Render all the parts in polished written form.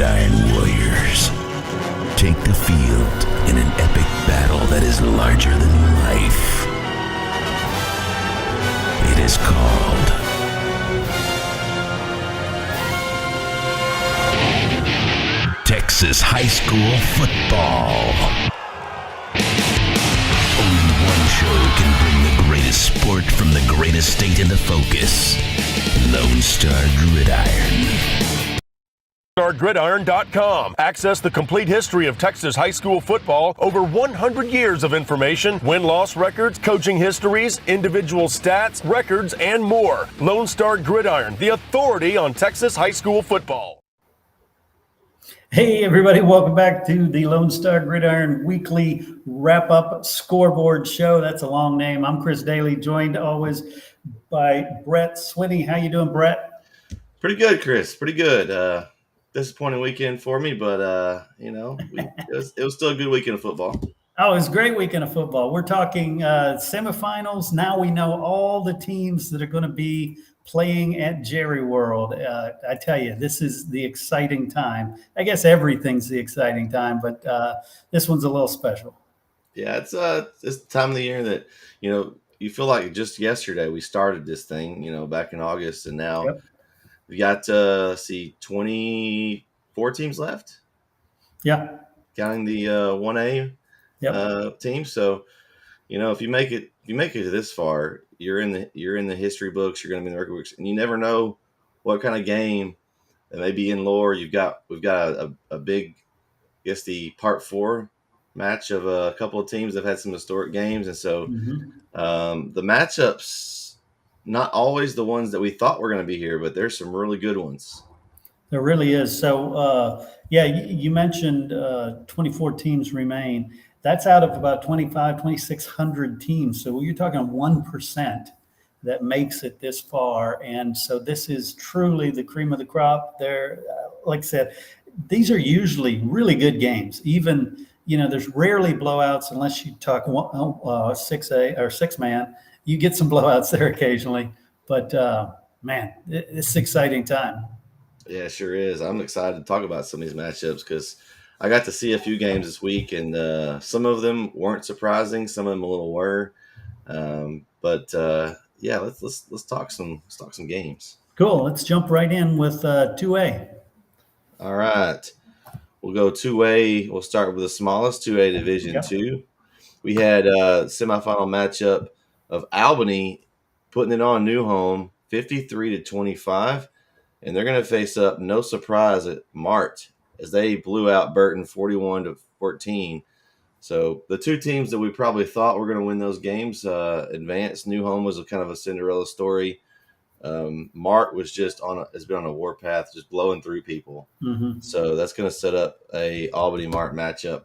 Gridiron Warriors take the field in an epic battle that is larger than life. It is called Texas High School Football. Only one show can bring the greatest sport from the greatest state into focus. Lone Star Gridiron. StarGridiron.com. Access the complete history of Texas high school football, over 100 years of information, win-loss records, coaching histories, individual stats, records, and more. Lone Star Gridiron, the authority on Texas high school football. Hey everybody, welcome back to the Lone Star Gridiron weekly wrap-up scoreboard show. That's a long name. I'm Chris Daly, joined always by Brett Swinney. How you doing, Brett? Pretty good, Chris. Pretty good. Disappointing weekend for me, but it was still a good weekend of football. Oh, it was a great weekend of football. We're talking semifinals. Now we know all the teams that are going to be playing at Jerry World. I tell you, this is the exciting time. I guess everything's the exciting time, but this one's a little special. Yeah, it's the time of the year that, you feel like just yesterday we started this thing, back in August, and now we got 24 teams left. Yeah. Counting the 1A team. So, if you make it this far, you're in the history books, you're going to be in the record books, and you never know what kind of game that may be in lore. We've got a big, I guess, the part 4 match of a couple of teams that have had some historic games, and so the matchups, not always the ones that we thought were going to be here, but there's some really good ones. There really is. So, you mentioned 24 teams remain. That's out of about 2,600 teams. So you're talking 1% that makes it this far. And so this is truly the cream of the crop there. Like I said, these are usually really good games. Even, there's rarely blowouts unless you talk 6A or 6-man. You get some blowouts there occasionally. But, man, it's an exciting time. Yeah, it sure is. I'm excited to talk about some of these matchups because I got to see a few games this week, and some of them weren't surprising. Some of them a little were, let's talk some games. Cool. Let's jump right in with 2A. All right, we'll go 2A. We'll start with the smallest 2A Division 2. We had a semifinal matchup of Albany putting it on New Home, 53-25, and they're going to face up, no surprise, at Mart, as they blew out Burton 41-14. So the two teams that we probably thought were going to win those games advanced. New Home was a kind of a Cinderella story. Mart was has been on a warpath, just blowing through people. So that's going to set up a Albany-Mart matchup.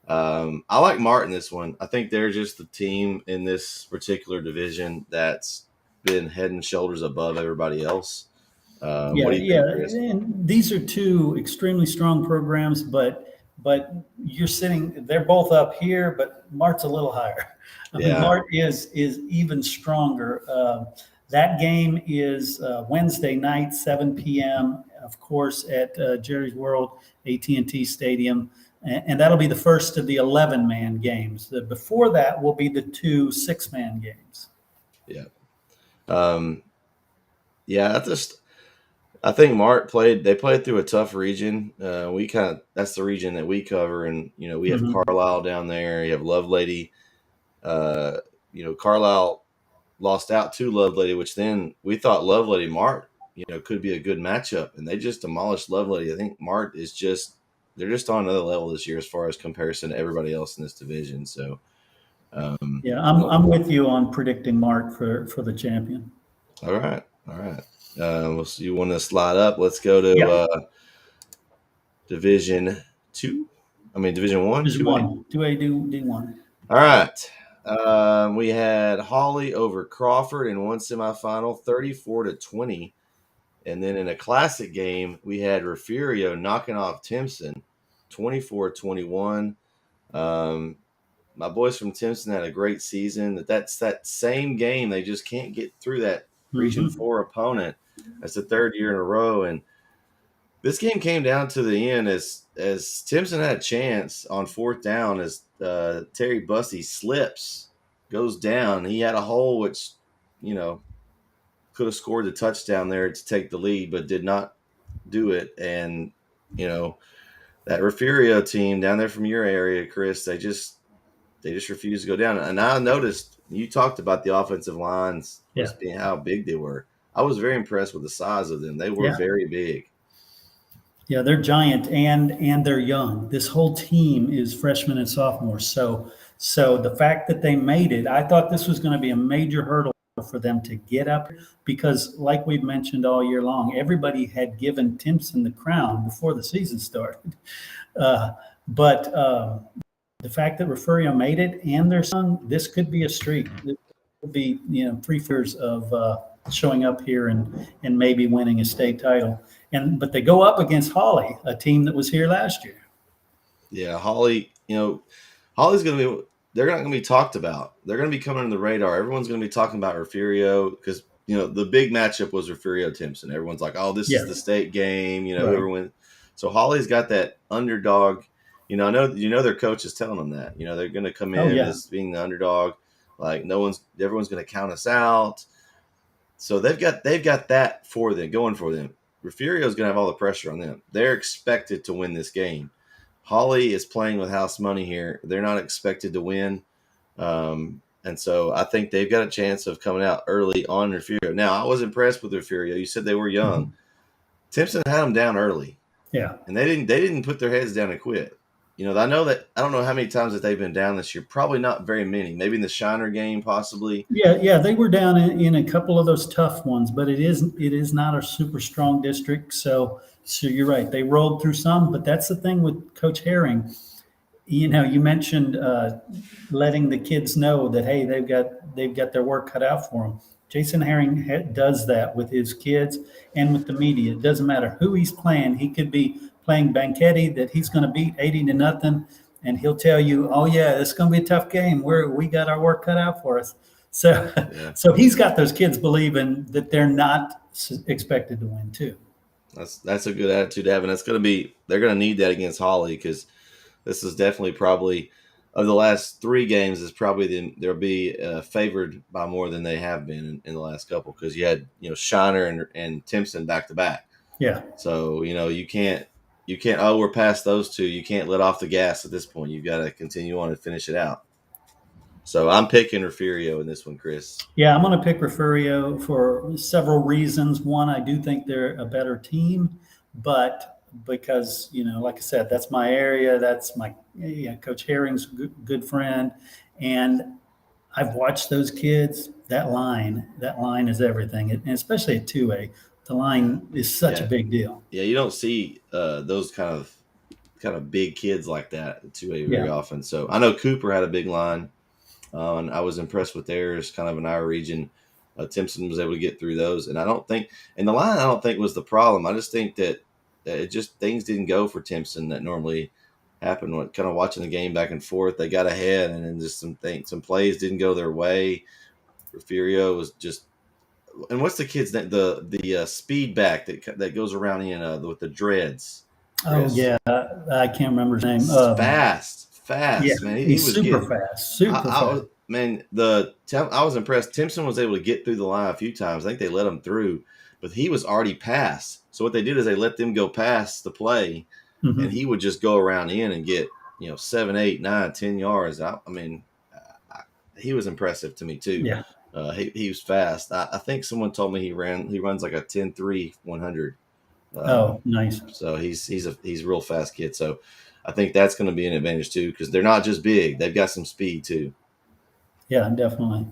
I like Mart in this one. I think they're just the team in this particular division that's been head and shoulders above everybody else. What do you think, Chris? And these are two extremely strong programs, but they're both up here, but Mart's a little higher. I mean, Mart is even stronger. That game is Wednesday night, 7 p.m., of course, at Jerry's World, AT&T Stadium, and that'll be the first of the 11-man games. Before that will be the 2 6-man games. Yeah. I think Mart played through a tough region. That's the region that we cover. And, we have Carlisle down there. You have Lovelady. Carlisle lost out to Lovelady, which then we thought Lovelady Mart, could be a good matchup. And they just demolished Lovelady. I think Mart they're just on another level this year as far as comparison to everybody else in this division. So, I'm with you on predicting Mart for the champion. All right. So you want to slide up? Let's go to Division 2. Division 1. Division 1. 2A, D1. All right. We had Hawley over Crawford in one semifinal, 34-20. And then in a classic game, we had Refugio knocking off Timpson, 24-21. My boys from Timpson had a great season. That's that same game. They just can't get through that Region 4 opponent. That's the third year in a row. And This game came down to the end as Timpson had a chance on fourth down as Terry Bussey slips, goes down. He had a hole which, could have scored the touchdown there to take the lead, but did not do it. And, that Refugio team down there from your area, Chris, they just refused to go down. And I noticed you talked about the offensive lines just being how big they were. I was very impressed with the size of them. They were very big. Yeah, they're giant and they're young. This whole team is freshmen and sophomores. So the fact that they made it, I thought this was going to be a major hurdle for them to get up because, like we've mentioned all year long, everybody had given Timpson the crown before the season started. But the fact that Refugio made it and their son, this could be a streak. It could be 3 years of showing up here and maybe winning a state title. But they go up against Holly, a team that was here last year. Yeah, Holly, Holly's going to be – they're not going to be talked about. They're going to be coming on the radar. Everyone's going to be talking about Refugio because, the big matchup was Refugio-Timpson. Everyone's like, oh, this is the state game, whoever wins. So Holly's got that underdog. I know their coach is telling them that. They're going to come in as being the underdog. Like everyone's going to count us out. So they've got that for them, going for them. Refugio is going to have all the pressure on them. They're expected to win this game. Holly is playing with house money here. They're not expected to win. And so I think they've got a chance of coming out early on Refugio. Now, I was impressed with Refugio. You said they were young. Mm-hmm. Timpson had them down early. Yeah. And they didn't put their heads down and quit. I know that I don't know how many times that they've been down this year. Probably not very many. Maybe in the Shiner game, possibly. Yeah, they were down in a couple of those tough ones, but it is not a super strong district. So you're right. They rolled through some, but that's the thing with Coach Herring. You mentioned letting the kids know that hey, they've got their work cut out for them. Jason Herring does that with his kids and with the media. It doesn't matter who he's playing. He could be playing Banchetti that he's going to beat 80-0, and he'll tell you, oh yeah, it's going to be a tough game. We got our work cut out for us. So he's got those kids believing that they're not expected to win too. That's a good attitude to have, and they're going to need that against Holly because this is definitely probably of the last 3 games is probably they'll be favored by more than they have been in the last couple because you had Shiner and Timpson back to back. Yeah. So you can't we're past those 2. You can't let off the gas at this point. You've got to continue on and finish it out. So I'm picking Refugio in this one, Chris. Yeah, I'm going to pick Refugio for several reasons. One, I do think they're a better team, but because, like I said, that's my area. That's my Coach Herring's good friend. And I've watched those kids. That line is everything, and especially at 2A. The line is such a big deal. Yeah, you don't see those kind of big kids like that at 2A very often. So I know Cooper had a big line, and I was impressed with theirs. Kind of in our region, Timpson was able to get through those, and the line I don't think was the problem. I just think that it just things didn't go for Timpson that normally happen. When kind of watching the game back and forth, they got ahead, and then just some plays didn't go their way. Refugio was just. And what's the kid's name? The speed back that goes around with the dreads. Chris. Oh yeah, I can't remember his name. Fast, yeah, man. He's was super fast. I was impressed. Timpson was able to get through the line a few times. I think they let him through, but he was already past. So what they did is they let them go past the play, and he would just go around in and get 7, 8, 9, 10 yards. He was impressive to me too. Yeah. He was fast. I think someone told me he runs like a 10-3 100. Nice. So he's a real fast kid. So I think that's going to be an advantage too because they're not just big; they've got some speed too. Yeah, definitely.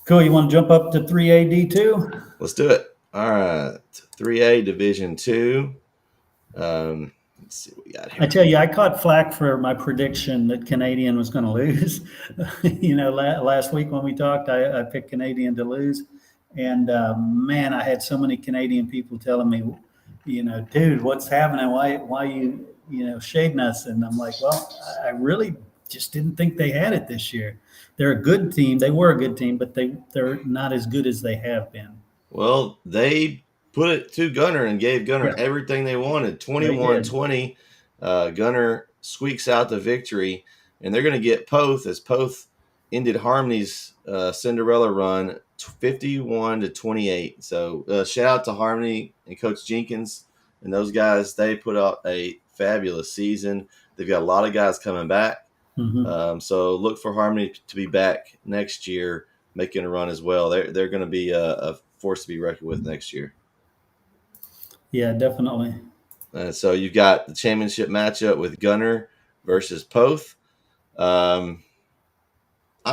Cool. You want to jump up to 3A D2? Let's do it. All right, 3A Division 2. Let's see what we got here. I tell you, I caught flack for my prediction that Canadian was going to lose. Last week when we talked, I picked Canadian to lose. And, man, I had so many Canadian people telling me, dude, what's happening? Why you shading us? And I'm like, well, I really just didn't think they had it this year. They're a good team. They were a good team, but they're not as good as they have been. Well, they put it to Gunner and gave Gunner everything they wanted. 21-20. Gunner squeaks out the victory, and they're going to get Poth as Poth ended Harmony's Cinderella run 51-28. So shout out to Harmony and Coach Jenkins and those guys. They put out a fabulous season. They've got a lot of guys coming back. So look for Harmony to be back next year, making a run as well. They're going to be a force to be reckoned with next year. Yeah, definitely. So you've got the championship matchup with Gunner versus Poth. I'm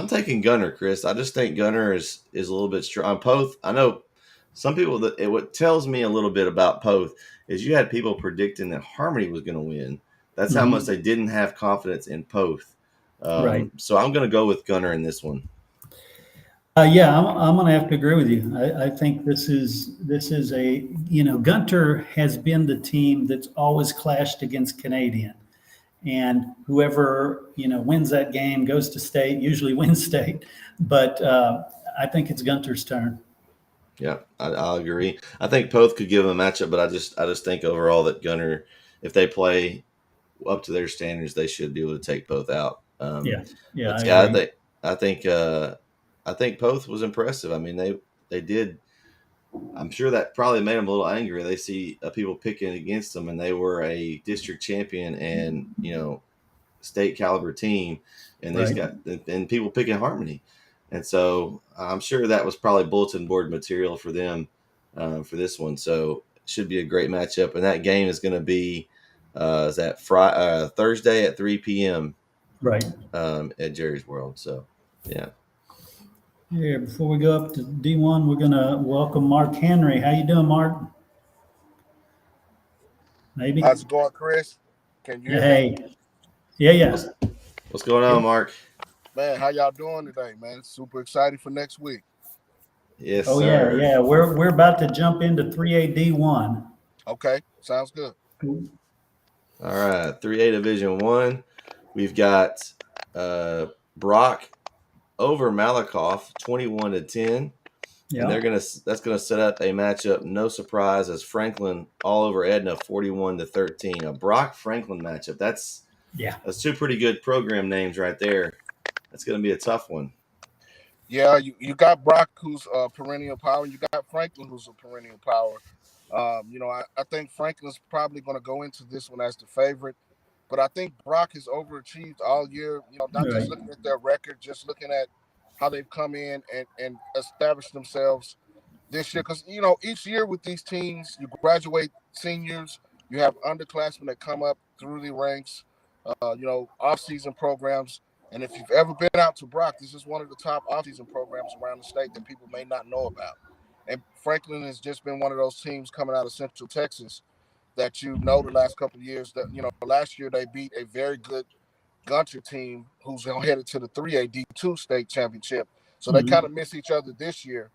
taking Gunner, Chris. I just think Gunner is a little bit strong. Poth, I know some people what tells me a little bit about Poth is you had people predicting that Harmony was going to win. That's how much they didn't have confidence in Poth. Right. So I'm going to go with Gunner in this one. Yeah, I'm going to have to agree with you. I think this is a, Gunter has been the team that's always clashed against Canadian. And whoever, wins that game goes to state, usually wins state. But I think it's Gunter's turn. Yeah, I'll agree. I think Poth could give them a matchup, but I just think overall that Gunner, if they play up to their standards, they should be able to take Poth out. I think Poth was impressive. I mean, they did. I'm sure that probably made them a little angry. They see people picking against them, and they were a district champion and state caliber team, and and people picking Harmony, and so I'm sure that was probably bulletin board material for them for this one. So it should be a great matchup, and that game is going to be is that Thursday at 3 p.m. Right at Jerry's World. So yeah. Here, before we go up to D1, we're going to welcome Mark Henry. How you doing, Mark? Maybe. How's it going, Chris? Can you hear me? Yeah. What's going on, Mark? Man, how y'all doing today, man? Super excited for next week. Yes, sir. Yeah. We're about to jump into 3A D1. Okay, sounds good. Cool. All right, 3A Division 1. We've got Brock over Malakoff, 21-10. Yeah. And that's gonna set up a matchup, no surprise, as Franklin all over Edna, 41-13. A Brock Franklin matchup. That's two pretty good program names right there. That's gonna be a tough one. Yeah, you got Brock, who's a perennial power, and you got Franklin, who's a perennial power. I think Franklin's probably going to go into this one as the favorite, but I think Brock has overachieved all year. Not just looking at their record, just looking at how they've come in and established themselves this year. Because each year with these teams, you graduate seniors, you have underclassmen that come up through the ranks, off-season programs. And if you've ever been out to Brock, this is one of the top off-season programs around the state that people may not know about. And Franklin has just been one of those teams coming out of Central Texas that the last couple of years. That last year they beat a very good Gunter team who's headed to the 3A D2 state championship. So they kind of miss each other this year,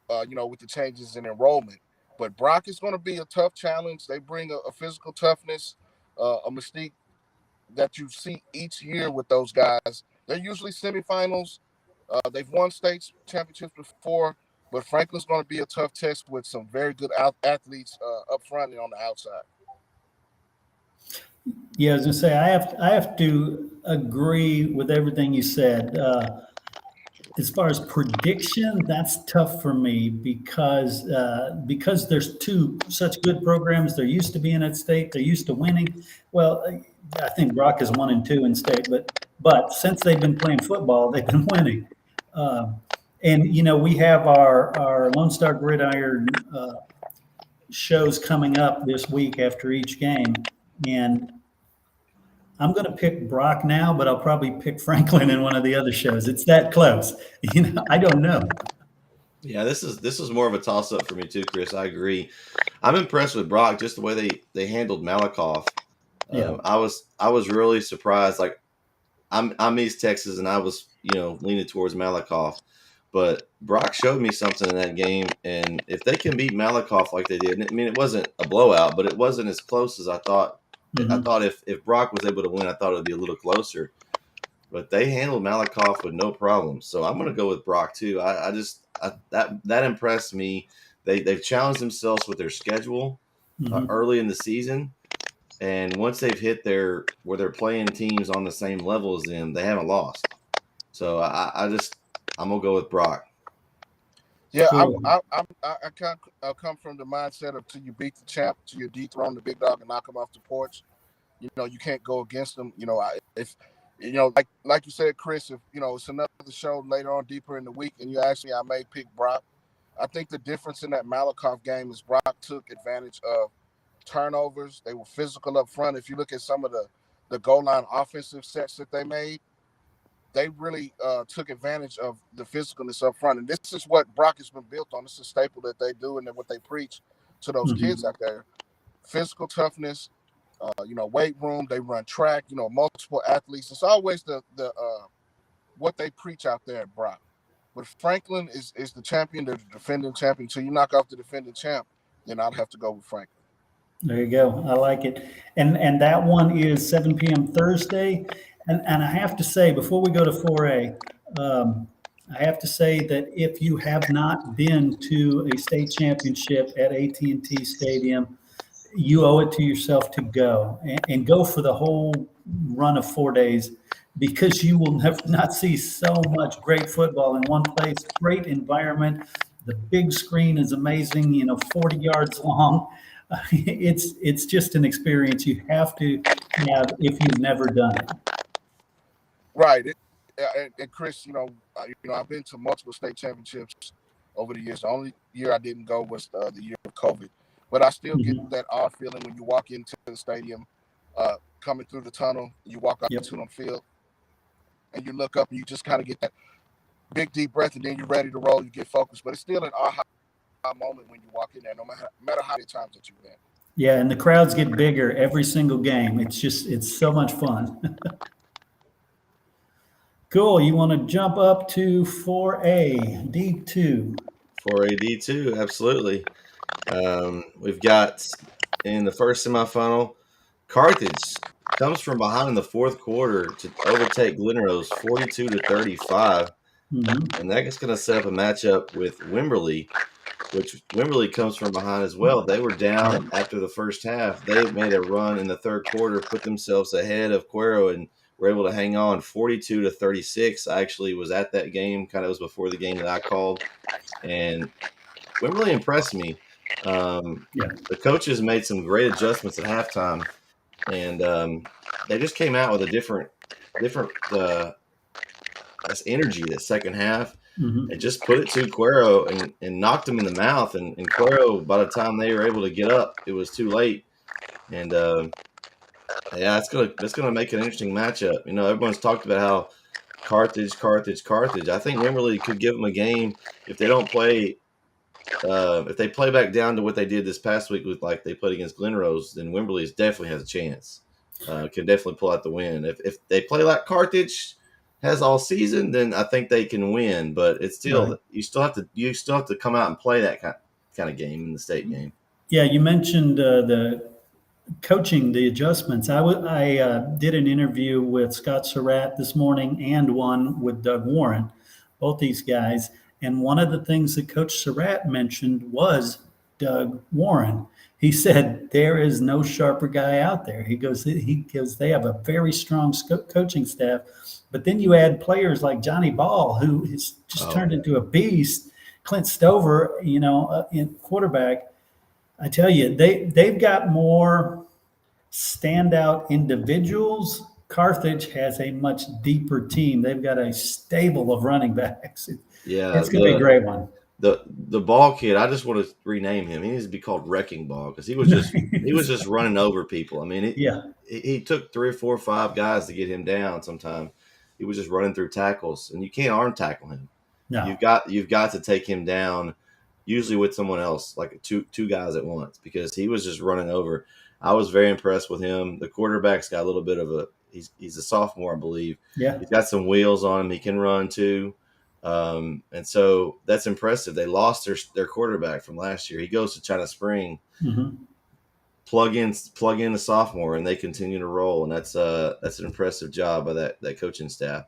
with the changes in enrollment. But Brock is going to be a tough challenge. They bring a physical toughness, a mystique that you see each year with those guys. They're usually semifinals. They've won state championships before, but Franklin's going to be a tough test with some very good athletes up front and on the outside. Yeah, I was going to say, I have to agree with everything you said. As far as prediction, that's tough for me because there's two such good programs. They're used to being at state. They're used to winning. Well, I think Brock is 1 and 2 in state, but since they've been playing football, they've been winning. And we have our Lone Star Gridiron shows coming up this week after each game, and I'm going to pick Brock now, but I'll probably pick Franklin in one of the other shows. It's that close. I don't know. Yeah, this is more of a toss-up for me too, Chris. I agree. I'm impressed with Brock, just the way they handled Malakoff. Yeah. I was really surprised. Like I'm East Texas, and I was leaning towards Malakoff, but Brock showed me something in that game. And if they can beat Malakoff like they did, I mean, it wasn't a blowout, but it wasn't as close as I thought. I thought if Brock was able to win, I thought it would be a little closer. But they handled Malakoff with no problem. So I'm going to go with Brock too. That impressed me they've challenged themselves with their schedule early in the season, and once they've hit where they're playing teams on the same level as them, they haven't lost. So I'm gonna go with Brock. Yeah, Cool. I come from the mindset of till you beat the champ, till you dethrone the big dog and knock him off the porch. You know, you can't go against them. You know, if you know, like you said, Chris, if you know it's another show later on deeper in the week, and you ask me, I may pick Brock. I think the difference in that Malakoff game is Brock took advantage of turnovers. They were physical up front. If you look at some of the goal line offensive sets that they made, they really took advantage of the physicalness up front. And this is what Brock has been built on. This is a staple that they do and what they preach to those kids out there. Physical toughness, you know, weight room, they run track, you know, multiple athletes. It's always the what they preach out there at Brock. But Franklin is the champion, the defending champion. So you knock off the defending champ, then I'd have to go with Franklin. There you go. I like it. And that one is 7 p.m. Thursday. And I have to say, before we go to 4A, I have to say that if you have not been to a state championship at AT&T Stadium, you owe it to yourself to go and go for the whole run of 4 days, because you will never not see so much great football in one place. Great environment. The big screen is amazing, you know, 40 yards long. It's just an experience you have to have if you've never done it. Right. And Chris, you know, I've been to multiple state championships over the years. The only year I didn't go was the year of COVID. But I still get that odd feeling when you walk into the stadium, coming through the tunnel, you walk out to the field, and you look up and you just kind of get that big, deep breath, and then you're ready to roll, you get focused. But it's still an aha moment when you walk in there, no matter how many times that you've been. Yeah, and the crowds get bigger every single game. It's so much fun. Cool. You want to jump up to 4A, D2? 4A, D2, absolutely. We've got in the first semifinal, Carthage comes from behind in the fourth quarter to overtake Glen Rose 42-35. And that's going to set up a matchup with Wimberley, which Wimberley comes from behind as well. They were down after the first half. They made a run in the third quarter, put themselves ahead of Cuero, and were able to hang on 42-36. I actually was at that game, kind of was before the game that I called. And Wimberley impressed me. The coaches made some great adjustments at halftime, and they just came out with a different energy that second half. And just put it to Cuero and knocked him in the mouth. And Cuero, by the time they were able to get up, it was too late. And that's gonna make an interesting matchup. You know, everyone's talked about how Carthage. I think Wimberley could give them a game if they don't play. If they play back down to what they did this past week with like they played against Glen Rose, then Wimberley definitely has a chance. Can definitely pull out the win. If they play like Carthage has all season, then I think they can win. But it's still you still have to come out and play that kind of game in the state game. Yeah, you mentioned the coaching, the adjustments. I did an interview with Scott Surratt this morning and one with Doug Warren, both these guys. And one of the things that Coach Surratt mentioned was Doug Warren. He said, there is no sharper guy out there. He goes, they have a very strong coaching staff. But then you add players like Johnny Ball, who has just turned into a beast. Clint Stover, in quarterback. I tell you, they've got more standout individuals. Carthage has a much deeper team. They've got a stable of running backs. It's going to be a great one. The Ball kid, I just want to rename him. He needs to be called Wrecking Ball because he was just running over people. I mean, he took 3 or 4 or 5 guys to get him down. Sometimes he was just running through tackles, and you can't arm tackle him. No, you've got to take him down, usually with someone else, like two guys at once, because he was just running over. I was very impressed with him. The quarterback's got a little bit of he's a sophomore, I believe. Yeah, he's got some wheels on him. He can run too. And so that's impressive. They lost their quarterback from last year. He goes to China Spring, plug in the sophomore, and they continue to roll. And that's an impressive job by that coaching staff.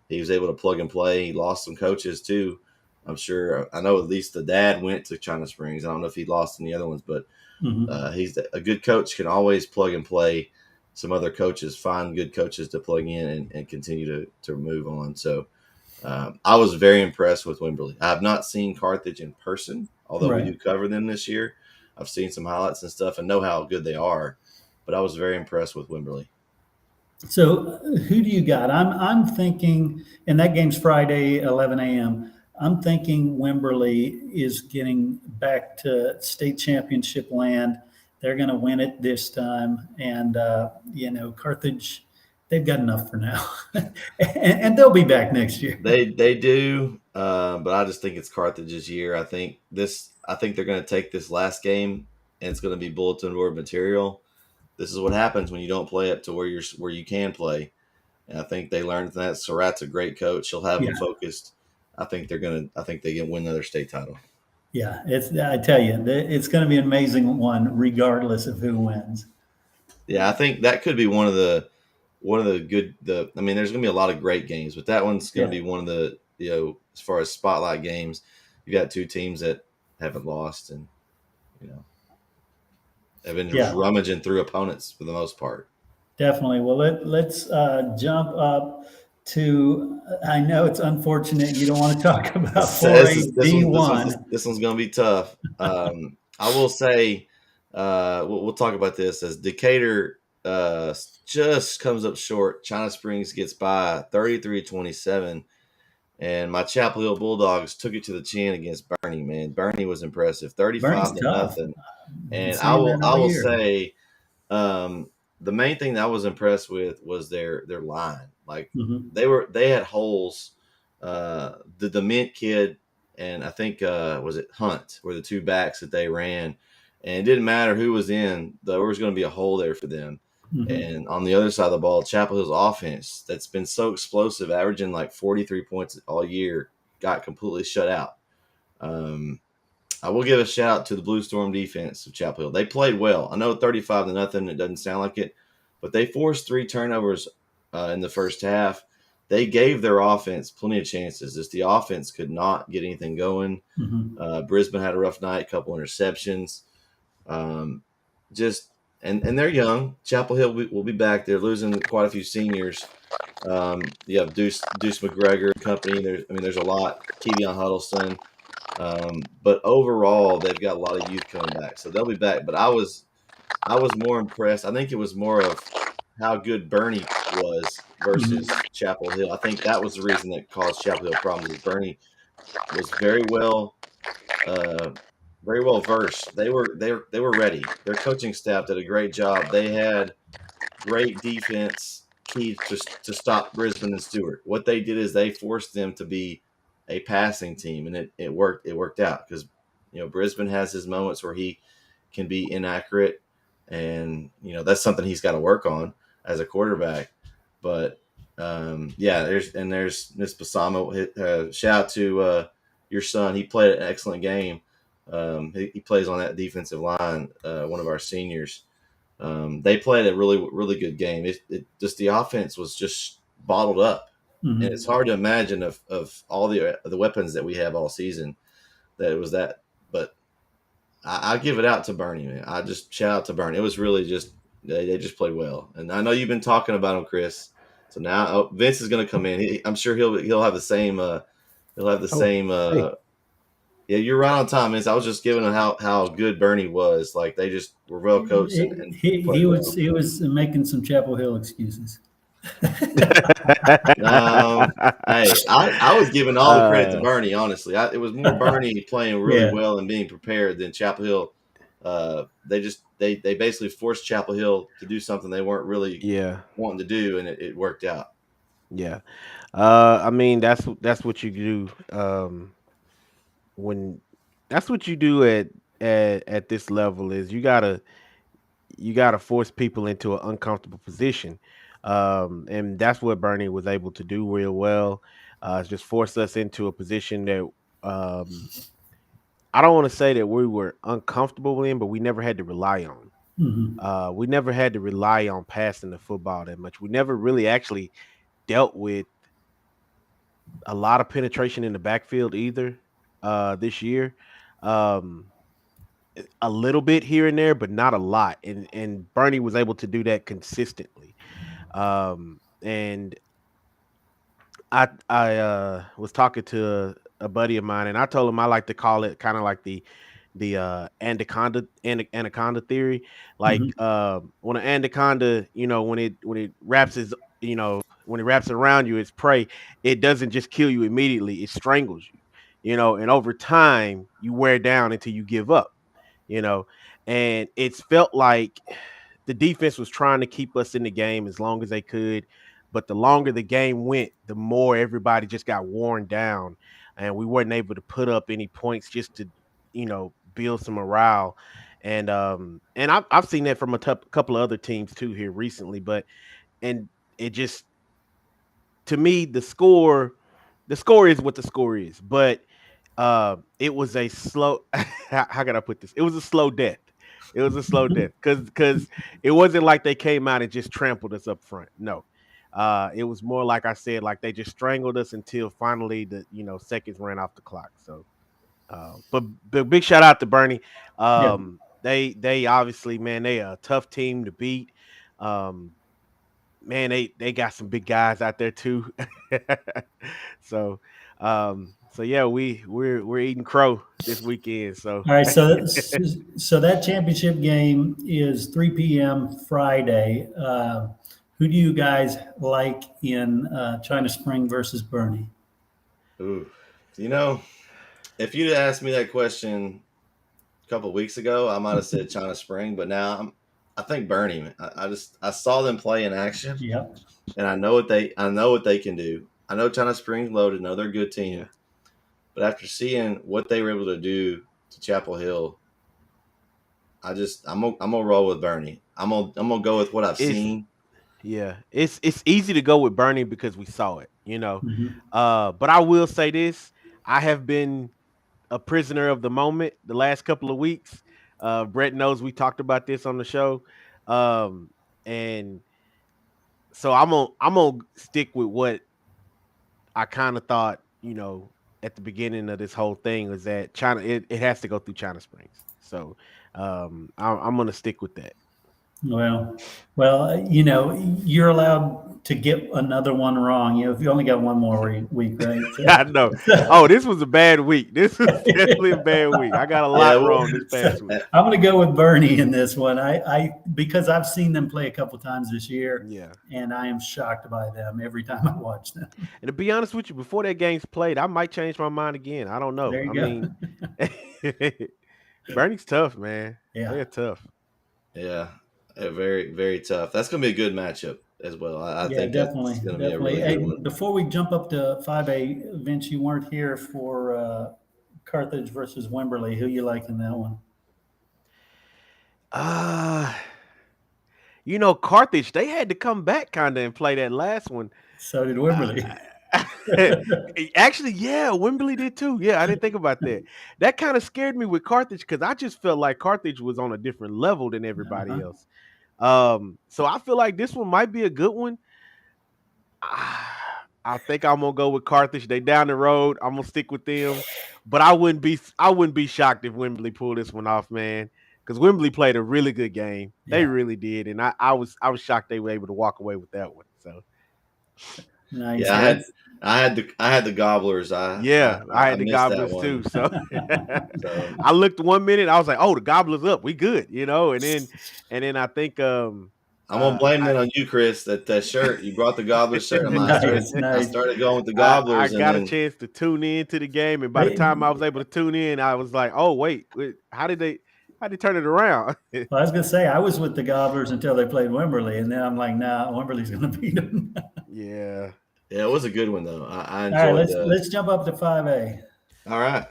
He was able to plug and play. He lost some coaches too, I'm sure. I know at least the dad went to China Springs. I don't know if he lost in the other ones, but he's a good coach. Can always plug and play some other coaches, find good coaches to plug in and continue to move on. So I was very impressed with Wimberley. I have not seen Carthage in person, although we Right. do cover them this year. I've seen some highlights and stuff and know how good they are, but I was very impressed with Wimberley. So who do you got? I'm thinking, and that game's Friday, 11 a.m. I'm thinking Wimberley is getting back to state championship land. They're going to win it this time, and Carthage, they've got enough for now, and they'll be back next year. They do, but I just think it's Carthage's year. I think they're going to take this last game, and it's going to be bulletin board material. This is what happens when you don't play up to where you can play. And I think they learned that. Surratt's a great coach. He'll have them focused. I think they can win another state title. Yeah, I tell you, it's going to be an amazing one, regardless of who wins. Yeah, I think that could be one of the good. I mean, there's going to be a lot of great games, but that one's going to be one of the as far as spotlight games. You got two teams that haven't lost, and have been rummaging through opponents for the most part. Definitely. Well, let's jump up to. I know it's unfortunate you don't want to talk about 4A D1. This one's going to be tough. I will say we'll talk about this as Decatur just comes up short. China Springs gets by 33-27, and my Chapel Hill Bulldogs took it to the chin against Bernie. Man, Bernie was impressive, 35-0. And I will say, the main thing that I was impressed with was their line. Like they had holes. The Dement kid and I think was it Hunt were the two backs that they ran, and it didn't matter who was in. There was going to be a hole there for them. And on the other side of the ball, Chapel Hill's offense that's been so explosive, averaging like 43 points all year, got completely shut out. I will give a shout out to the Blue Storm defense of Chapel Hill. They played well. I know 35-0. It doesn't sound like it, but they forced 3 turnovers in the first half. They gave their offense plenty of chances. Just the offense could not get anything going. Brisbane had a rough night, a couple interceptions. And they're young. Chapel Hill will be back. They're losing quite a few seniors. You have Deuce McGregor and company. There's a lot. Kevion Huddleston. But overall, they've got a lot of youth coming back, so they'll be back. But I was more impressed. I think it was more of how good Bernie was versus Chapel Hill. I think that was the reason that caused Chapel Hill problems. Bernie was very well versed. They were ready. Their coaching staff did a great job. They had great defense key to stop Brisbane and Stewart. What they did is they forced them to be a passing team, and it worked. It worked out because Brisbane has his moments where he can be inaccurate, and that's something he's got to work on as a quarterback. But there's Miss Basamo. Shout out to your son. He played an excellent game. He plays on that defensive line. One of our seniors. They played a really, really good game. It just the offense was just bottled up. And it's hard to imagine of all the weapons that we have all season that it was that. But I give it out to Bernie, man. I just shout out to Bernie. It was really just they just played well. And I know you've been talking about him, Chris. So now Vince is going to come in. I'm sure he'll have the same. Yeah, you're right on time, Vince. I was just giving him how good Bernie was. Like they just were well coached. He was making some Chapel Hill excuses. Hey, I was giving all the credit to Bernie. Honestly, it was more Bernie playing really well and being prepared than Chapel Hill. They basically forced Chapel Hill to do something they weren't really wanting to do, and it worked out. Yeah, that's what you do when that's what you do at this level is you gotta force people into an uncomfortable position. And that's what Bernie was able to do real well. Just force us into a position that I don't want to say that we were uncomfortable in, but we never had to rely on. We never had to rely on passing the football that much. We never really actually dealt with a lot of penetration in the backfield either. this year. Um, a little bit here and there, but not a lot. And Bernie was able to do that consistently. And I was talking to a buddy of mine, and I told him I like to call it kind of like the anaconda theory. Like Mhm. when an anaconda, when it wraps when it wraps around you, its prey, it doesn't just kill you immediately; it strangles you. And over time, you wear down until you give up. You know, and it's felt like the defense was trying to keep us in the game as long as they could. But the longer the game went, the more everybody just got worn down, and we weren't able to put up any points just to, build some morale. And I've seen that from a couple of other teams too here recently. But and it just, to me, the score is what the score is. But it was a slow. How can I put this? It was a slow death. It was a slow death because it wasn't like they came out and just trampled us up front. No, it was more like I said, like they just strangled us until finally the seconds ran off the clock. So, but big shout out to Bernie. Yeah. They obviously, man, they a tough team to beat. Um, man, they got some big guys out there too. So yeah, we're eating crow this weekend. So All right. So that championship game is 3 p.m. Friday. Who do you guys like in China Spring versus Bernie? Ooh, you know, if you'd asked me that question a couple of weeks ago, I might have said China Spring, but now I think Bernie. Man. I saw them play in action, Yep. and I know what they can do. I know China Spring's loaded. I know they're a good yeah, team, but after seeing what they were able to do to Chapel Hill, I'm gonna roll with Bernie. I'm gonna go with what I've it's seen. it's easy to go with Bernie because we saw it. Mhm. But I will say this: I have been a prisoner of the moment the last couple of weeks. Brett knows we talked about this on the show, and so I'm gonna stick with what I kind of thought. At the beginning of this whole thing was that China it has to go through China Springs. So I'm gonna stick with that. Well, you're allowed to get another one wrong. If you only got one more week, right? I know. Oh, this was a bad week. This was definitely a bad week. I got a Yeah, lot well, wrong this So past week. I'm going to go with Bernie in this one. Because I've seen them play a couple times this year, Yeah. and I am shocked by them every time I watch them. And to be honest with you, before that game's played, I might change my mind again. I don't know. There you I go. mean, Bernie's tough, man. Yeah. They're tough. yeah, very very tough. That's gonna be a good matchup as well. I Yeah, think that's definitely, gonna be a definitely. really Hey, good one. before we jump up to 5A, Vince, you weren't here for Carthage versus Wimberley. Who you like in that one? Uh, Carthage, they had to come back kind of and play that last one. So did Wimberley. Actually, yeah, Wembley did too. Yeah, I didn't think about that. That kind of scared me with Carthage because I just felt like Carthage was on a different level than everybody Uh-huh. else. So I feel like this one might be a good one. I think I'm gonna go with Carthage. They down the road. I'm gonna stick with them, but I wouldn't be shocked if Wembley pulled this one off, man. Because Wembley played a really good game. They Yeah, really did, and I was shocked they were able to walk away with that one. So nice. Yeah, Yeah, I had the Gobblers. yeah, I I had the missed that Gobblers too. one. So So I looked 1 minute, I was like, "Oh, the Gobblers up, we good," and then I think I'm gonna blame I that on you, Chris. That shirt you brought the Gobblers shirt. nice, I nice. started going with the I Gobblers, and got a then chance to tune in to the game, and by the They, time I was able to tune in, I was like, "Oh wait, how did they turn it around?" well, I was gonna say I was with the Gobblers until they played Wimberley, and then I'm like, nah, Wimberley's gonna beat them. Yeah, yeah, it was a good one though. I All right, enjoyed the. let's jump up to 5A. All right,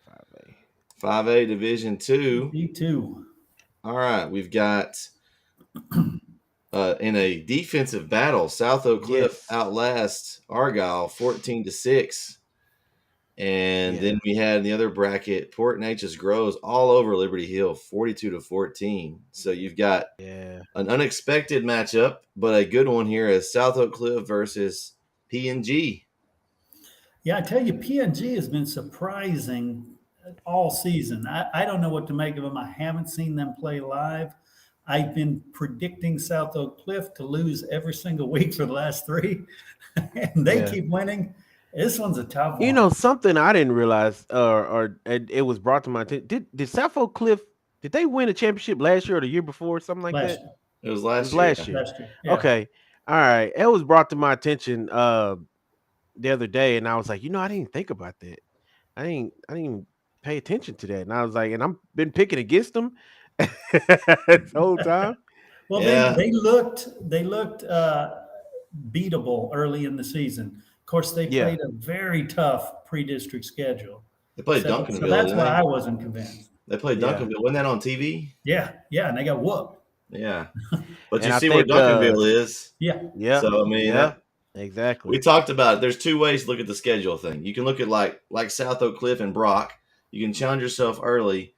5A. 5A Division Two. D2. All right, we've got in a defensive battle, South Oak Cliff Yes, outlasts Argyle 14-6. And yeah, then we had in the other bracket, Port Neches Groves all over Liberty Hill, 42-14. So you've got yeah. an unexpected matchup, but a good one here is South Oak Cliff versus P&G. Yeah, I tell you, PNG has been surprising all season. I don't know what to make of them. I haven't seen them play live. I've been predicting South Oak Cliff to lose every single week for the last three, and they Yeah. keep winning. This one's a tough You one. know, something I didn't realize, or it was brought to my attention. Did Sappho Cliff, did they win a championship last year or the year before, something like Last that? year, It was It was last year. last Yeah. year. last year, yeah, Okay. All right. It was brought to my attention the other day, and I was like, I didn't even think about that. I didn't even pay attention to that. And I was like, and I'm been picking against them this whole time. Well, Yeah. they looked beatable early in the season. Of course, they Yeah. played a very tough pre-district schedule, They played so Duncanville, that's didn't why they? I wasn't convinced. They played Yeah. Duncanville. Wasn't that on TV? Yeah, yeah, and they got whooped. Yeah. But you And I see where think Duncanville is. Yeah, yeah, So I mean, yeah, we exactly. talked about it. There's two ways to look at the schedule thing. You can look at like South Oak Cliff and Brock. You can challenge yourself early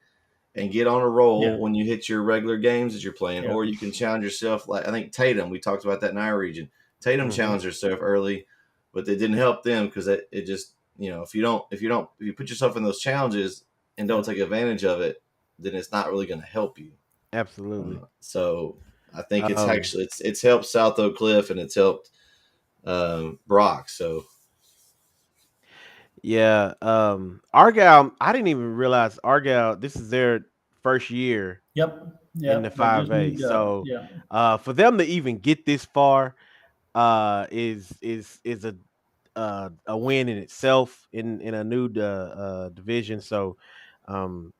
and get on a roll Yeah. when you hit your regular games that you're playing, Yeah. or you can challenge yourself. Like I think Tatum, we talked about that in our region. Tatum Mhm. challenged herself early, but they didn't help them because it just if you put yourself in those challenges and don't take advantage of it, then it's not really going to help you. Absolutely. So I think it's Um, actually it's helped South Oak Cliff and it's helped Brock. So yeah. Argyle, I didn't even realize Argyle, this is their first year yep, in the yep. They just 5A. moved up. So Yeah, for them to even get this far is a win in itself in a new division. So um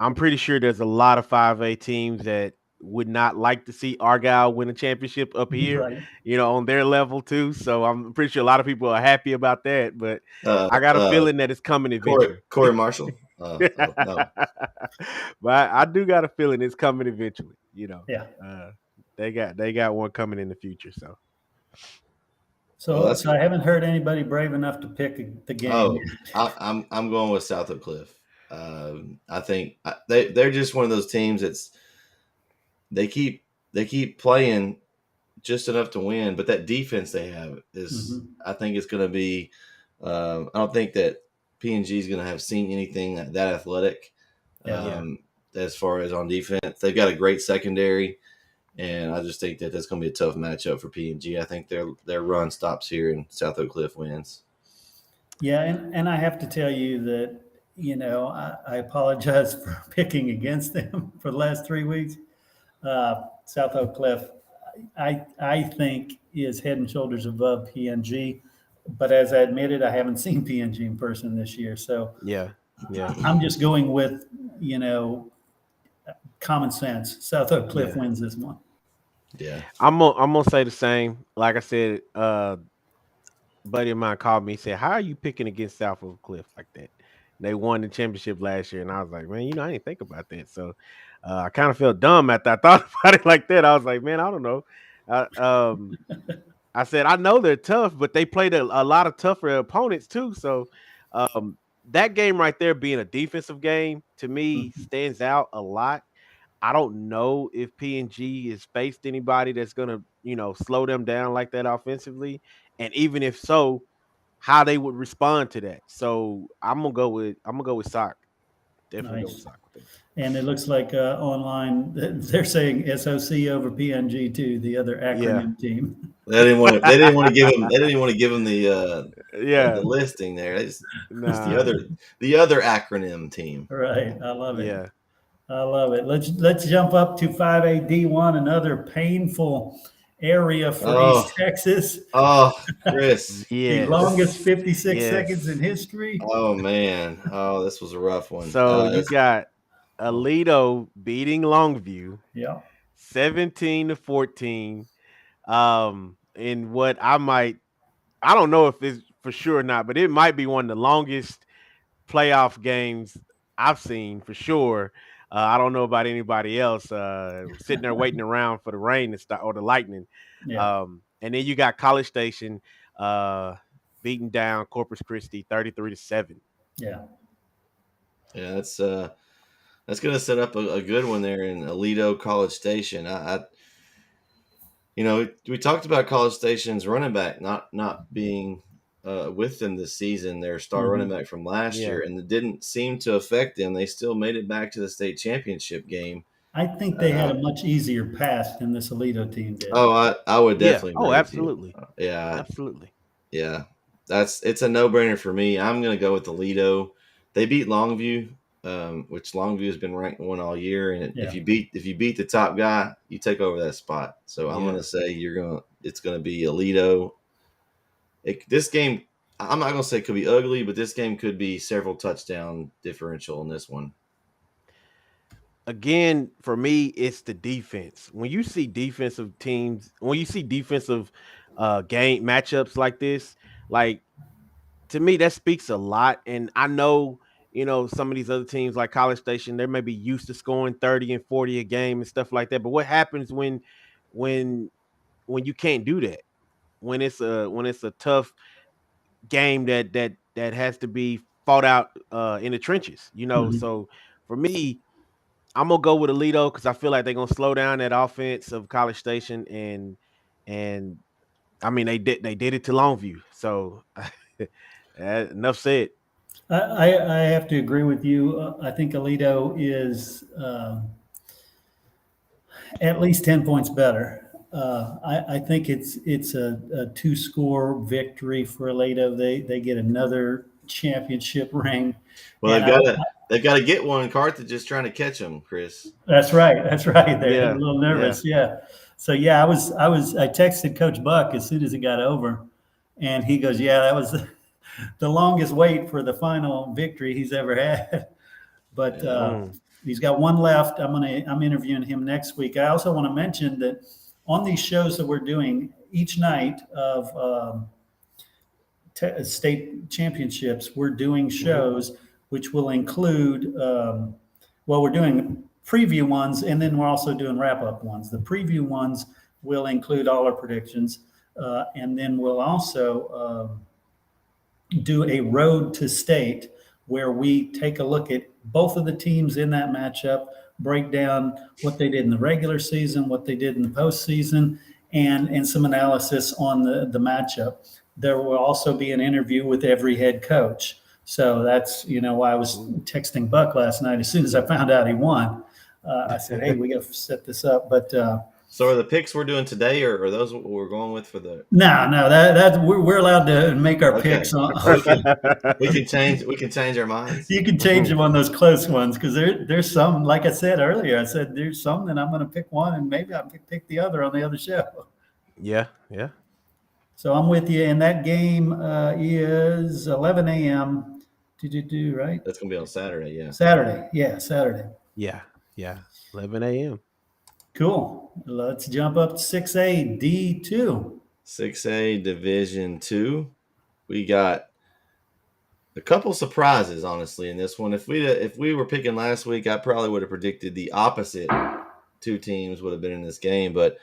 I'm pretty sure there's a lot of 5A teams that would not like to see Argyle win a championship up here, right. on their level too. So I'm pretty sure a lot of people are happy about that. But uh, I got a uh, feeling that it's coming eventually. Corey Marshall. Oh no, But I do got a feeling it's coming eventually. Yeah. Uh, they got one coming in the future. So well So I haven't heard anybody brave enough to pick the game. oh I'm going with South Oak Cliff. I think they're just one of those teams that's they keep playing just enough to win, but that defense they have is Mhm. I think it's going to be. I don't think that PNG is going to have seen anything that athletic Yeah. Yeah. as far as on defense. They've got a great secondary, and I just think that that's going to be a tough matchup for PNG. I think their run stops here, and South Oak Cliff wins. Yeah, and I have to tell you that, I apologize for picking against them for the last 3 weeks. South Oak Cliff, I think is head and shoulders above PNG, but as I admitted, I haven't seen PNG in person this year, so yeah, yeah, I'm just going with common sense. South Oak Cliff yeah. wins this one. Yeah. I'm gonna say the same. Like I said, buddy of mine called me. He said, "How are you picking against South Oak Cliff like that? They won the championship last year." And I was like, "Man, I didn't think about that." So I kind of felt dumb after I thought about it like that. I was like, "Man, I don't know." Uh, um, I said, "I know they're tough, but they played a lot of tougher opponents too." So that game right there, being a defensive game, to me Mhm. stands out a lot. I don't know if PNG has faced anybody that's gonna, slow them down like that offensively. And even if so, how they would respond to that. So I'm gonna go with Sock. Definitely go with Nice. Sock with that. And it looks like online they're saying SOC over PNG too, the other Yeah. acronym team. They didn't want to. They didn't want to give him. They didn't want to give him the Yeah. listing there. It's Nah. the other acronym team. Right. I love it. Yeah. I love it. Let's jump up to 5A D1, another painful area for Oh, East Texas. Chris. The longest Yes. 56 seconds in Yes. history. Oh man. Oh, this was a rough one. So you got Alito beating Longview Yeah. 17-14. In what I don't know if it's for sure or not, but it might be one of the longest playoff games I've seen for sure. I don't know about anybody else sitting there waiting around for the rain to start or the lightning. Yeah. And then you got College Station beating down Corpus Christi 33-7. Yeah. Yeah, that's going to set up a good one there in Alito College Station. We talked about College Station's running back not being with them this season, their star running back from last year, and it didn't seem to affect them. They still made it back to the state championship game. I think they had a much easier pass than this Alito team did. Oh, I would definitely. Oh, absolutely. Yeah, absolutely. Yeah, it's a no-brainer for me. I'm going to go with Alito. They beat Longview, which Longview has been ranked 1 all year, and if you beat the top guy, you take over that spot. So I'm going to say it's going to be Alito. This game, I'm not going to say it could be ugly, but this game could be several touchdown differential in this one. Again, for me, it's the defense. When you see defensive teams, when you see defensive game matchups like this, like, to me, that speaks a lot. And I know, some of these other teams like College Station, they may be used to scoring 30 and 40 a game and stuff like that. But what happens when you can't do that? When it's a tough game that has to be fought out in the trenches, So for me, I'm gonna go with Alito because I feel like they're gonna slow down that offense of College Station, and I mean they did it to Longview. So enough said. I have to agree with you. I think Alito is at least 10 points better. I think it's a 2-score victory for Alito. They get another championship ring. Well, they've got to get one. Carthage is trying to catch them, Chris. That's right. They're a little nervous. Yeah. So I texted Coach Buck as soon as it got over, and he goes, "Yeah, that was the longest wait for the final victory he's ever had." But he's got one left. I'm interviewing him next week. I also want to mention that on these shows that we're doing each night of state championships, we're doing shows which will include, we're doing preview ones, and then we're also doing wrap-up ones. The preview ones will include all our predictions, and then we'll also do a road to state where we take a look at both of the teams in that matchup, break down what they did in the regular season, what they did in the postseason, and some analysis on the matchup. There will also be an interview with every head coach. So that's, why I was texting Buck last night. As soon as I found out he won, I said, "Hey, we got to set this up." But so are the picks we're doing today, or are those what we're going with for the? No, that we're allowed to make our picks on. We can change our minds. You can change them on those close ones because there's some, like I said earlier. I said there's some that I'm going to pick one, and maybe I'll pick the other on the other show. Yeah. So I'm with you, and that game is 11 a.m. Right? That's going to be on Saturday, yeah. Saturday. Yeah. 11 a.m. Cool. Let's jump up to 6A D2. 6A Division 2. We got a couple surprises, honestly, in this one. If we were picking last week, I probably would have predicted the opposite. 2 teams would have been in this game, but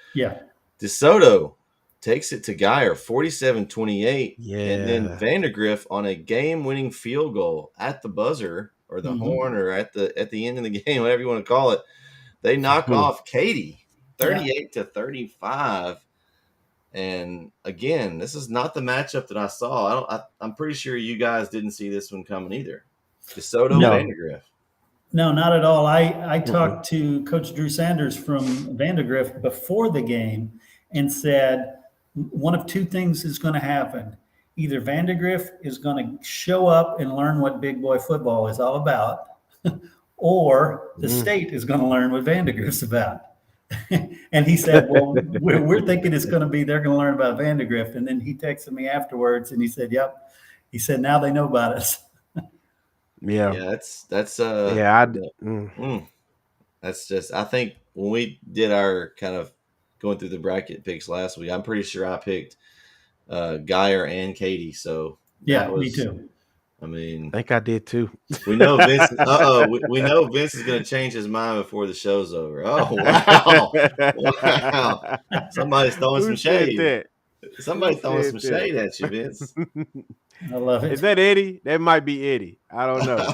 DeSoto takes it to Geyer 47-28. Yeah. And then Vandergrift on a game-winning field goal at the buzzer or the horn or at the end of the game, whatever you want to call it. They knock off Katy 38-35. And again, this is not the matchup that I saw. I'm pretty sure you guys didn't see this one coming either. DeSoto Vandergrift. No, not at all. I talked to Coach Drew Sanders from Vandergrift before the game and said one of 2 things is going to happen. Either Vandergrift is going to show up and learn what big boy football is all about, or the state is going to learn what Vandergrift's about. And he said, well, we're thinking it's going to be, they're going to learn about Vandergrift. And then he texted me afterwards and he said, yep. He said, now they know about us. Yeah, that's that's just, I think when we did our kind of going through the bracket picks last week, I'm pretty sure I picked Geyer and Katy. So me too. I mean, I think I did too. We know Vince. We know Vince is going to change his mind before the show's over. Oh wow! Wow! Somebody's throwing some shade. Somebody's throwing some shade at you, Vince. I love it. Is that Eddie? That might be Eddie. I don't know.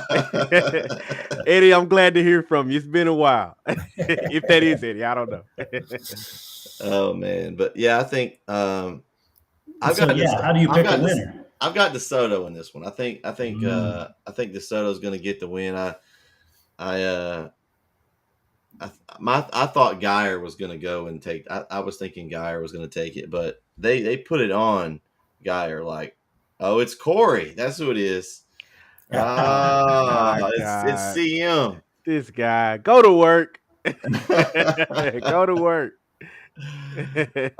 Eddie, I'm glad to hear from you. It's been a while. If that is Eddie, I don't know. Oh man, but yeah, I think how do you pick a winner? I've got DeSoto in this one. I think DeSoto's going to get the win. I thought Geyer was going to go and take. I was thinking Geyer was going to take it, but they put it on Geyer like, oh, it's Corey. That's who it is. My It's God. CM. This guy. Go to work. Go to work.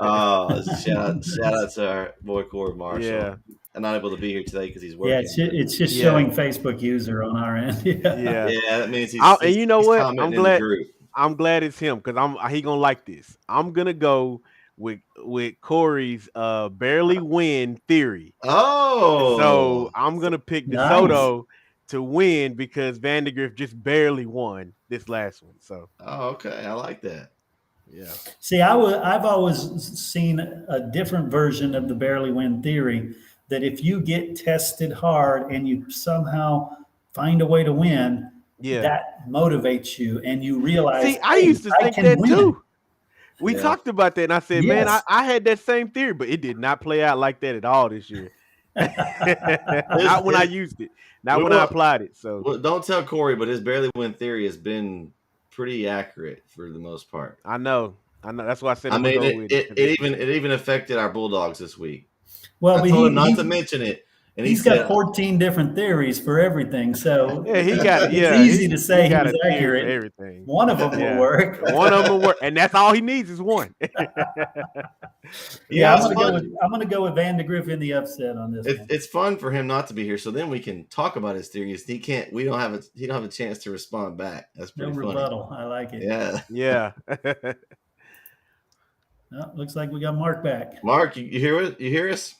Shout out to our boy Corey Marshall. Yeah. I'm not able to be here today because he's working. Yeah, it's just Yeah. showing Facebook user on our end. Yeah. Yeah, that means and you know what? commenting I'm glad it's him because he gonna like this. I'm gonna go with Corey's barely win theory. Oh, So I'm gonna pick Nice. DeSoto to win because Vandegrift just barely won this last one. So okay, I like that. yeah. See, I've always seen a different version of the barely win theory, that if you get tested hard and you somehow find a way to win, Yeah. that motivates you and you realize. See, I used to think that too. We talked about that, and I said, man, I had that same theory, but it did not play out like that at all this year. Not when I used it. Not when I applied it. So don't tell Corey, but his barely win theory has been pretty accurate for the most part. I know. That's why I said it even affected our Bulldogs this week. Well, I told him not to mention it. And he's got 14 different theories for everything. So yeah, he got it. Yeah, it's easy to say he was accurate. For everything. One of them will work. One of them will work, and that's all he needs is one. I'm gonna go with Vandegrift in the upset on this. It's fun for him not to be here, so then we can talk about his theories. He don't have a chance to respond back. That's pretty funny. Rebuttal. I like it. Yeah. Well, looks like we got Mark back. Mark, you hear it? You hear us?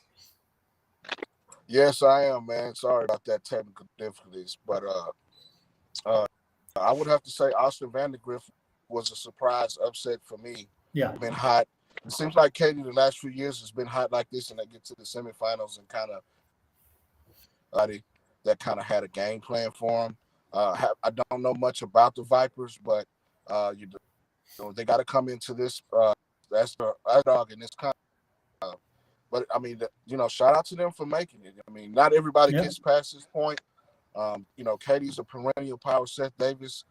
Yes, I am, man. Sorry about that technical difficulties, but I would have to say Austin Vandegrift was a surprise upset for me. Yeah, been hot. It seems like Katie the last few years has been hot like this, and they get to the semifinals and kind of that kind of had a game plan for him. I don't know much about the Vipers, but they got to come into this. That's the dog in this kind. But I mean, shout out to them for making it. I mean, not everybody gets past this point. Katie's a perennial power. Seth Davis,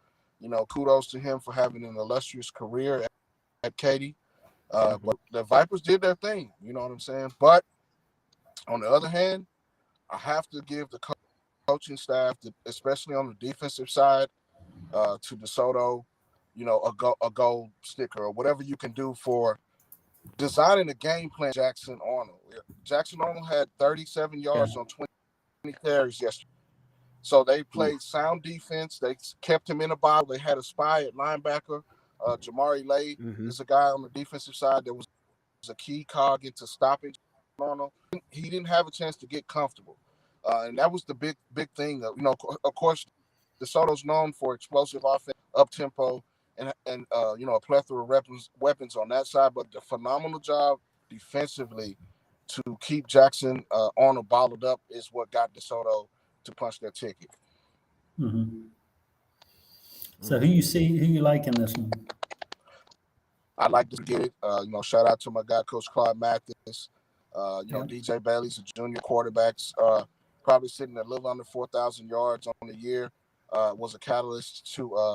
kudos to him for having an illustrious career at Katie. But the Vipers did their thing. You know what I'm saying? But on the other hand, I have to give the coaching staff, especially on the defensive side, to DeSoto, a gold sticker or whatever you can do for designing a game plan. Jackson Arnold had 37 yards on 20 carries yesterday. So they played sound defense. They kept him in a bottle. They had a spy at linebacker. Jamari Lay is a guy on the defensive side that was a key cog into stopping Arnold. He didn't have a chance to get comfortable. And that was the big thing. Of course, DeSoto's known for explosive offense, up-tempo, and a plethora of weapons on that side, but the phenomenal job defensively to keep Jackson Arnold bottled up is what got DeSoto to punch their ticket. Mm-hmm. So who you like in this one? I'd like to get it. Shout out to my guy, Coach Claude Mathis. DJ Bailey's a junior quarterbacks, probably sitting at a little under 4,000 yards on the year. Was a catalyst to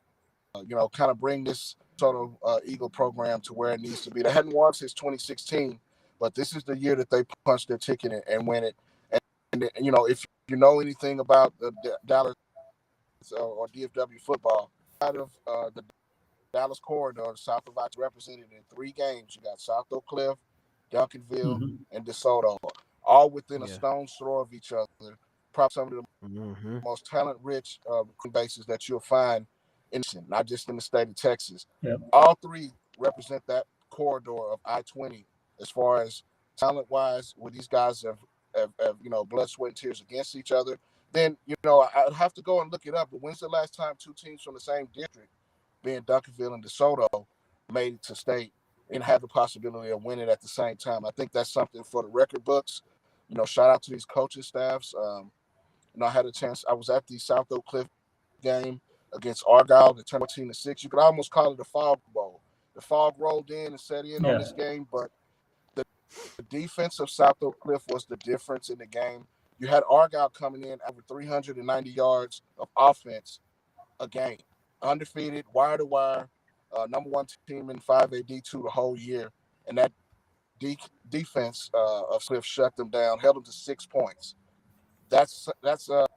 kind of bring this Total Eagle program to where it needs to be. They hadn't won since 2016, but this is the year that they punched their ticket and win it. And if you know anything about the Dallas or DFW football, out of the Dallas corridor, South of Ox represented in 3 games. You got South Oak Cliff, Duncanville, and DeSoto, all within a stone's throw of each other. Probably some of the most talent-rich bases that you'll find not just in the state of Texas. Yep. All 3 represent that corridor of I-20 as far as talent-wise, where these guys have blood, sweat, and tears against each other. Then, I'd have to go and look it up, but when's the last time 2 teams from the same district, being Duncanville and DeSoto, made it to state and had the possibility of winning at the same time? I think that's something for the record books. Shout out to these coaching staffs. I had a chance. I was at the South Oak Cliff game against Argyle, the 14-6. You could almost call it a fog bowl. The fog rolled in and set in on this game, but the defense of South Oak Cliff was the difference in the game. You had Argyle coming in over 390 yards of offense a game, undefeated, wire to wire, number one team in 5A D2 the whole year, and that defense of Swift shut them down, held them to 6 points. That's a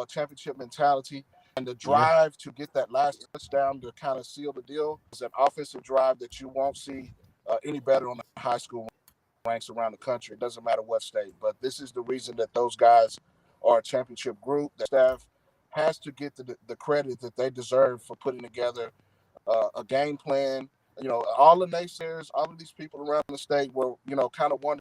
championship mentality, and the drive to get that last touchdown to kind of seal the deal is an offensive drive that you won't see any better on the high school ranks around the country. It doesn't matter what state, but this is the reason that those guys are a championship group. The staff has to get the credit that they deserve for putting together a game plan. All the naysayers, all of these people around the state were, kind of wondering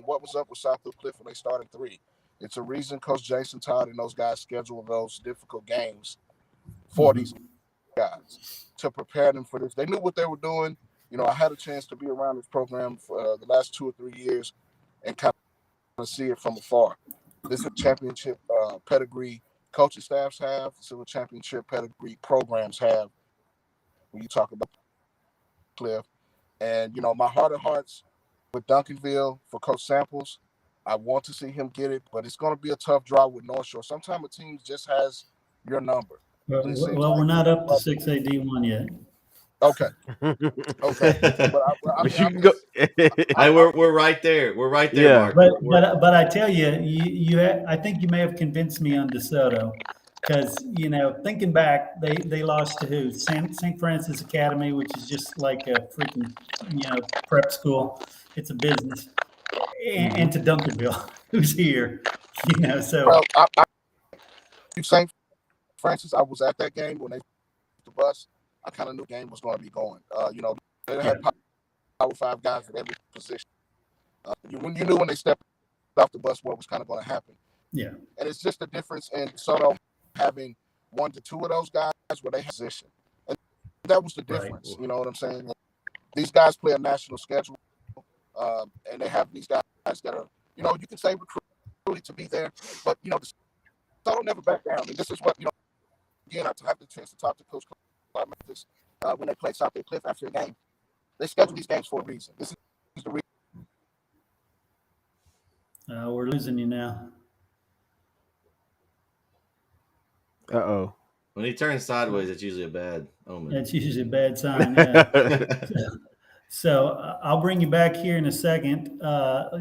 what was up with South Cliff when they started 3. It's a reason Coach Jason Todd and those guys schedule those difficult games for these guys to prepare them for this. They knew what they were doing. I had a chance to be around this program for the last 2 or 3 years and kind of see it from afar. This is a championship pedigree coaching staffs have. This is a championship pedigree programs have when you talk about Cliff. And, my heart of hearts with Duncanville for Coach Samples, I want to see him get it, but it's going to be a tough draw with North Shore. Sometimes a team just has your number. Well, we're not up to 6A D1 yet. Okay. But you can go. We're right there. We're right there, Yeah. Mark. But I tell you, I think you may have convinced me on DeSoto, because thinking back, they lost to who? St. Francis Academy, which is just like a freaking prep school. It's a business, and to Duncanville, who's here. So. Well, St. Francis, I was at that game when they the bus. I kind of knew the game was going to be going. They had Power 5 guys at every position. You knew when they stepped off the bus what was kind of going to happen. Yeah. And it's just a difference in Soto having 1 to 2 of those guys where they have position. And that was the difference. Right. You know what I'm saying? These guys play a national schedule, and they have these guys that are, you can say recruited to be there, but, Soto never back down. And this is what, again, I have the chance to talk to Coach Memphis when they play South Cliff after the game. They schedule these games for a reason. This is the reason. We're losing you now. Uh-oh. When he turns sideways, it's usually a bad omen. That's usually a bad sign, yeah. So I'll bring you back here in a second.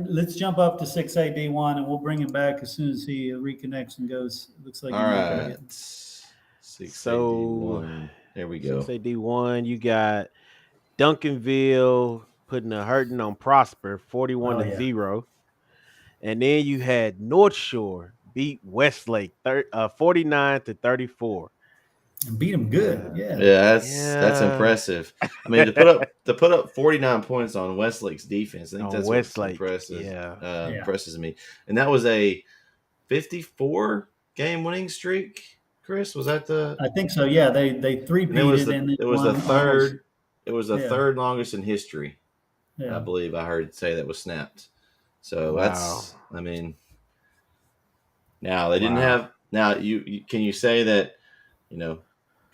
Let's jump up to 6A D1, and we'll bring him back as soon as he reconnects and goes. Looks like all right. 6A D1. There we go. 6A D1, you got Duncanville putting a hurting on Prosper, 41-0. And then you had North Shore beat Westlake 49-34. And beat them good. Yeah. That's impressive. I mean, to put up 49 points on Westlake's defense, I think that's Westlake. What's impressive. Impresses me. And that was a 54 game winning streak. Chris, was that the? I think so. Yeah, they three-peated. It was the third. It was the third longest in history. Yeah. I believe I heard say that was snapped. So that's. I mean, now they didn't have. Now can you say that,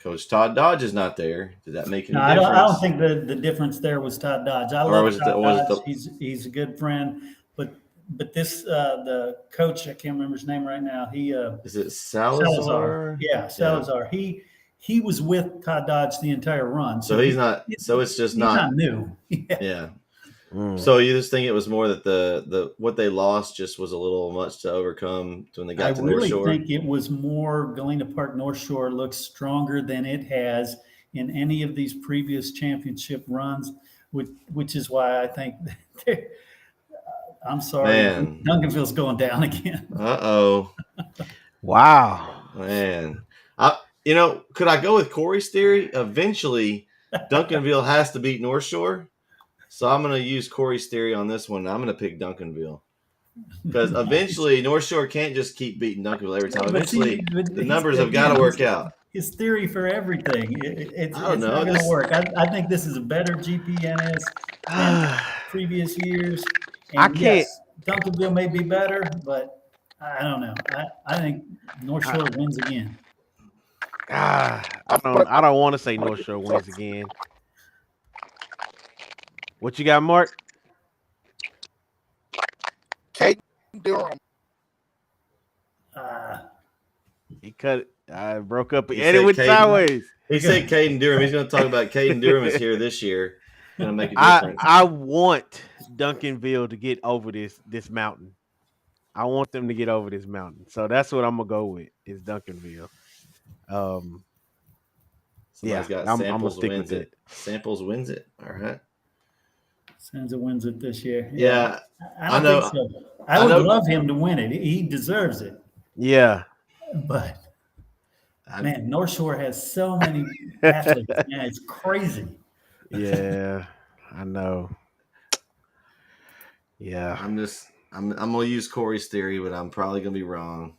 Coach Todd Dodge is not there? Did that make any difference? I don't think the difference there was Todd Dodge. I love Todd Dodge. He's a good friend, but this the coach, I can't remember his name right now. He is it Salazar? Yeah, Salazar. Yeah. He was with Todd Dodge the entire run. So he's not. So it's just not new. Yeah. So you just think it was more that the what they lost just was a little much to overcome when they got to North Shore? I really think it was more Galena Park North Shore looks stronger than it has in any of these previous championship runs, which is why I think I'm sorry, man. Duncanville's going down again. Uh-oh. Wow. Man. Could I go with Corey's theory? Eventually, Duncanville has to beat North Shore. So I'm going to use Corey's theory on this one. I'm going to pick Duncanville. Because eventually, North Shore can't just keep beating Duncanville every time. Eventually, the numbers have got to work out. His theory for everything. It's not going to work. I think this is a better GPNS than previous years. And I can't. Yes, Duncanville may be better, but I don't know. I think North Shore wins again. I don't want to say North Shore wins again. What you got, Mark? Kate Durham cut it. I broke up. He And it said went Caden. sideways. He said Caden Durham. He's going to talk about Caden Durham is here this year. Going to make a difference. I want Duncanville to get over this mountain. I want them to get over this mountain. So that's what I'm gonna go with is Duncanville. Somebody's got I'm Samples gonna stick wins with it. Samples wins it. All right. Sansa wins it this year. Yeah. I don't think so. I would love him to win it. He deserves it. Yeah. But man, North Shore has so many athletes. Man, it's crazy. Yeah, I know. Yeah. I'm gonna use Corey's theory, but I'm probably gonna be wrong.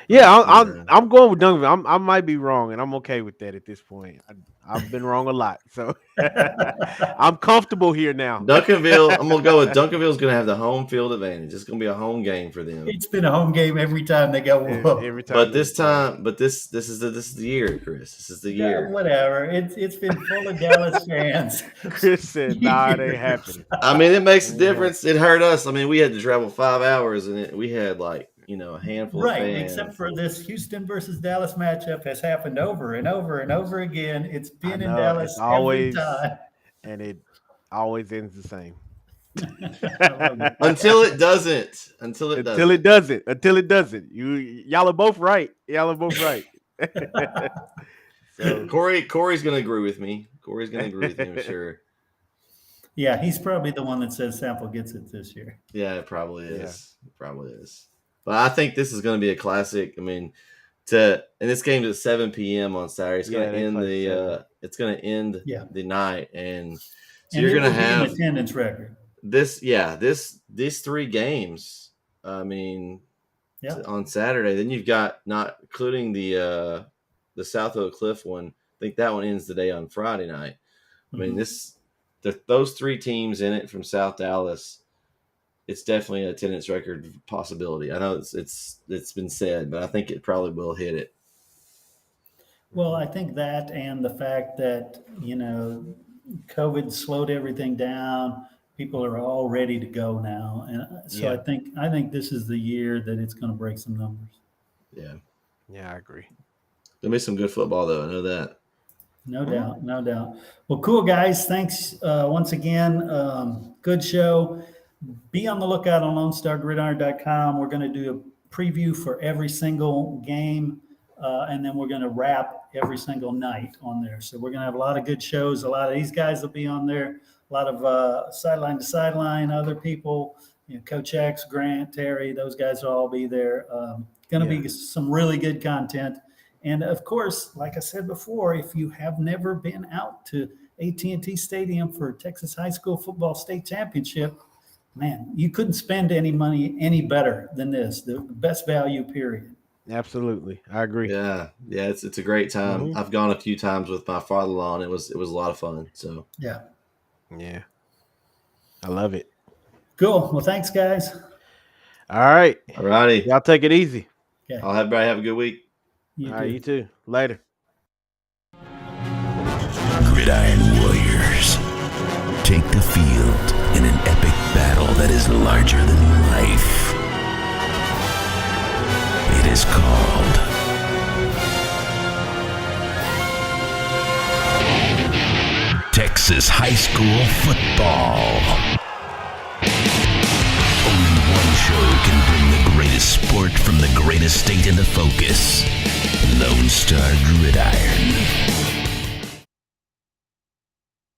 Yeah, I'm going with Duncanville. I might be wrong, and I'm okay with that at this point. I've been wrong a lot, so I'm comfortable here now. Duncanville, I'm gonna go with Duncanville's gonna have the home field advantage. It's gonna be a home game for them. It's been a home game every time they go. Every time, but this is the year, Chris. This is the year. Whatever. It's been full of Dallas fans. Chris said, "Nah, it ain't happening." I mean, it makes a difference. It hurt us. I mean, we had to travel 5 hours, and we had like a handful of fans. Except for this Houston versus Dallas matchup has happened over and over and over again. It's been in Dallas every time. And it always ends the same. Until it doesn't. Until it doesn't. Y'all are both right. So Corey's gonna agree with me. I'm sure. Yeah, he's probably the one that says Sample gets it this year. Yeah, it probably is. Yeah. It probably is. But I think this is going to be a classic. I mean, and this game's at 7 p.m. on Saturday. It's going to end the night, and so you're going to have an attendance record. These 3 games. I mean, on Saturday. Then you've got, not including the South Oak Cliff one. I think that one ends the day on Friday night. I mean, those 3 teams in it from South Dallas. It's definitely an attendance record possibility. I know it's been said, but I think it probably will hit it. Well, I think that, and the fact that COVID slowed everything down. People are all ready to go now, and so I think this is the year that it's going to break some numbers. Yeah, I agree. There'll be some good football, though. I know that. No doubt. Well, cool guys. Thanks once again. Good show. Be on the lookout on LoneStarGridiron.com. We're going to do a preview for every single game, and then we're going to wrap every single night on there. So we're going to have a lot of good shows. A lot of these guys will be on there. A lot of sideline to sideline, other people, Coach X, Grant, Terry, those guys will all be there. Going to be some really good content. And, of course, like I said before, if you have never been out to AT&T Stadium for Texas High School Football State Championship, man, you couldn't spend any money any better than this. The best value, period. Absolutely. I agree. Yeah, it's a great time. Mm-hmm. I've gone a few times with my father-in-law, and it was a lot of fun. So Yeah. I love it. Cool. Well, thanks, guys. All right. All righty. Y'all take it easy. Okay. Everybody have a good week. All right, you too. Later. Gridiron Warriors take the field in an epic battle that is larger than life. It is called Texas High School Football. Only one show can bring the greatest sport from the greatest state into focus. Lone Star Gridiron.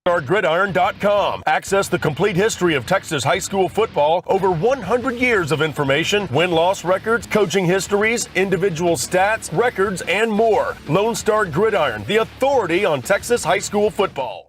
StarGridiron.com. Access the complete history of Texas high school football, over 100 years of information, win-loss records, coaching histories, individual stats, records, and more. Lone Star Gridiron, the authority on Texas high school football.